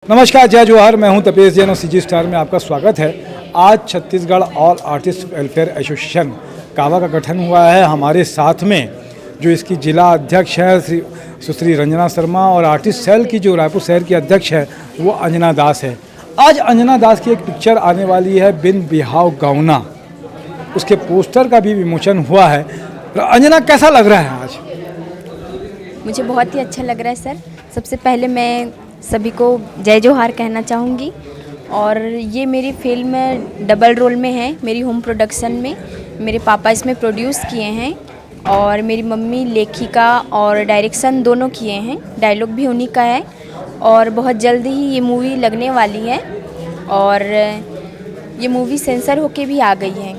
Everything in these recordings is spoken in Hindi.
नमस्कार, जय जोहर। मैं हूं तपेश जैन और सीजी स्टार में आपका स्वागत है। आज Chhattisgarh all artist welfare association कावा का गठन हुआ है। हमारे साथ में जो इसकी जिला अध्यक्ष है सुश्री रंजना शर्मा और आर्टिस्ट सेल की जो रायपुर शहर की अध्यक्ष है वो अंजना दास है। आज अंजना दास की एक पिक्चर आने वाली है, बिन बिहाव गौना। उसके पोस्टर का भी विमोचन हुआ है। अंजना, कैसा लग रहा है आज? मुझे बहुत ही अच्छा लग रहा है सर। सबसे पहले मैं सभी को जय जोहार कहना चाहूँगी। और ये मेरी फिल्म डबल रोल में है, मेरी होम प्रोडक्शन में। मेरे पापा इसमें प्रोड्यूस किए हैं और मेरी मम्मी लेखिका और डायरेक्शन दोनों किए हैं। डायलॉग भी उन्हीं का है और बहुत जल्द ही ये मूवी लगने वाली है और ये मूवी सेंसर होके भी आ गई है।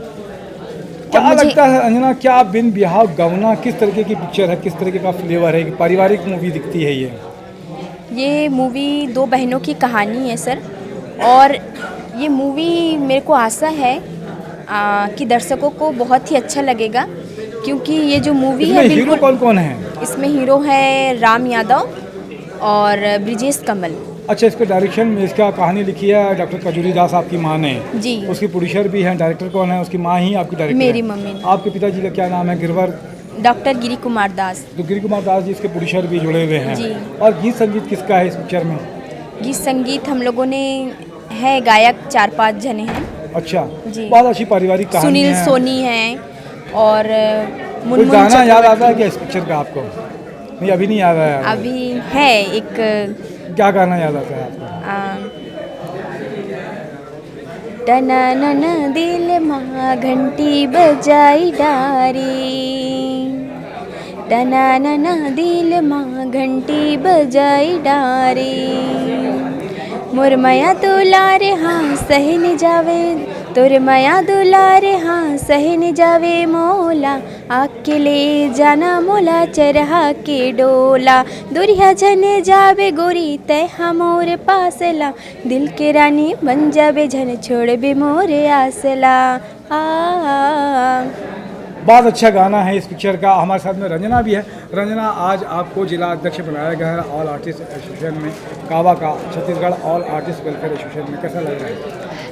क्या लगता है अंजना, क्या बिन बिहाव गौना किस तरीके की पिक्चर है, किस तरीके का फ्लेवर है? पारिवारिक मूवी दिखती है ये मूवी दो बहनों की कहानी है सर। और ये मूवी मेरे को आशा है कि दर्शकों को बहुत ही अच्छा लगेगा, क्योंकि ये जो मूवी है हीरो कौन कौन है? इसमें हीरो है राम यादव और ब्रिजेश कमल। अच्छा, इसका डायरेक्शन में इसका कहानी लिखी है डॉक्टर कजूरी दास, आपकी माँ ने जी। उसकी प्रोड्यूसर भी है। डायरेक्टर कौन है? उसकी माँ ही आपकी डायरेक्टर? मेरी मम्मी। आपके पिताजी का क्या नाम है? गिरवर डॉक्टर गिरी कुमार दास। तो गिरी कुमार दास जी इसके प्रोड्यूसर भी जुड़े हुए हैं जी। और गीत संगीत किसका है इस पिक्चर में? गीत संगीत हम लोगों ने है, गायक 4-5 जने हैं। अच्छा जी। बहुत अच्छी पारिवारिक कहानी सुनील है। सोनी है और कोई मुनमुन गाना याद आता है चक्रवर्ती। क्या इस पिक्चर का आपको? नहीं, अभी नहीं याद आया। अभी है एक क्या गाना याद आता है आपको? टननन दिल माँ घंटी बजाई डारी, टननन दिल माँ घंटी बजाई डारी। मुरमया दुलारे हाँ सहन जावे, तोर मया दुलारे हाँ सहन जावे मोला। आके ले जाना मोला चरहा के डोला, दुरिया जन जावे गोरी तय हमोर पासला। दिल के रानी बन जावे झन छोड़ बे मोरे आसला। बहुत अच्छा गाना है इस पिक्चर का। हमारे साथ में रंजना भी है। रंजना, आज आपको जिला अध्यक्ष बनाया गया है ऑल आर्टिस्ट एसोसिएशन में, कावा का, Chhattisgarh all artist welfare association में। कैसा लग रहा है?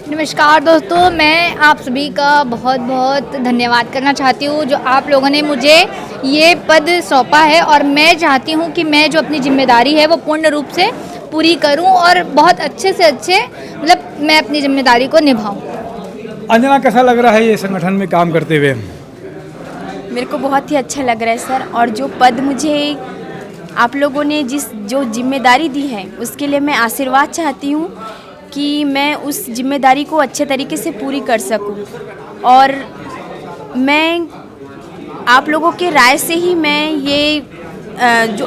नमस्कार दोस्तों, मैं आप सभी का बहुत बहुत धन्यवाद करना चाहती हूँ जो आप लोगों ने मुझे ये पद सौंपा है। और मैं चाहती हूँ कि मैं जो अपनी जिम्मेदारी है वो पूर्ण रूप से पूरी करूँ और बहुत अच्छे से अच्छे मैं अपनी जिम्मेदारी को निभाऊँ। अंजना, कैसा लग रहा है ये संगठन में काम करते हुए? मेरे को बहुत ही अच्छा लग रहा है सर। और जो पद मुझे आप लोगों ने जो जिम्मेदारी दी है उसके लिए मैं आशीर्वाद चाहती हूँ कि मैं उस जिम्मेदारी को अच्छे तरीके से पूरी कर सकूँ। और मैं आप लोगों के राय से ही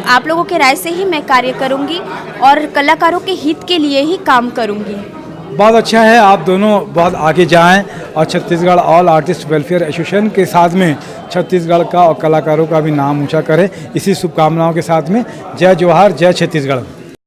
आप लोगों के राय से ही मैं कार्य करूँगी और कलाकारों के हित के लिए ही काम करूँगी। बहुत अच्छा है, आप दोनों बहुत आगे जाएं और Chhattisgarh all artist welfare association के साथ में छत्तीसगढ़ का और कलाकारों का भी नाम ऊंचा करें। इसी शुभकामनाओं के साथ में जय जोहार, जय छत्तीसगढ़।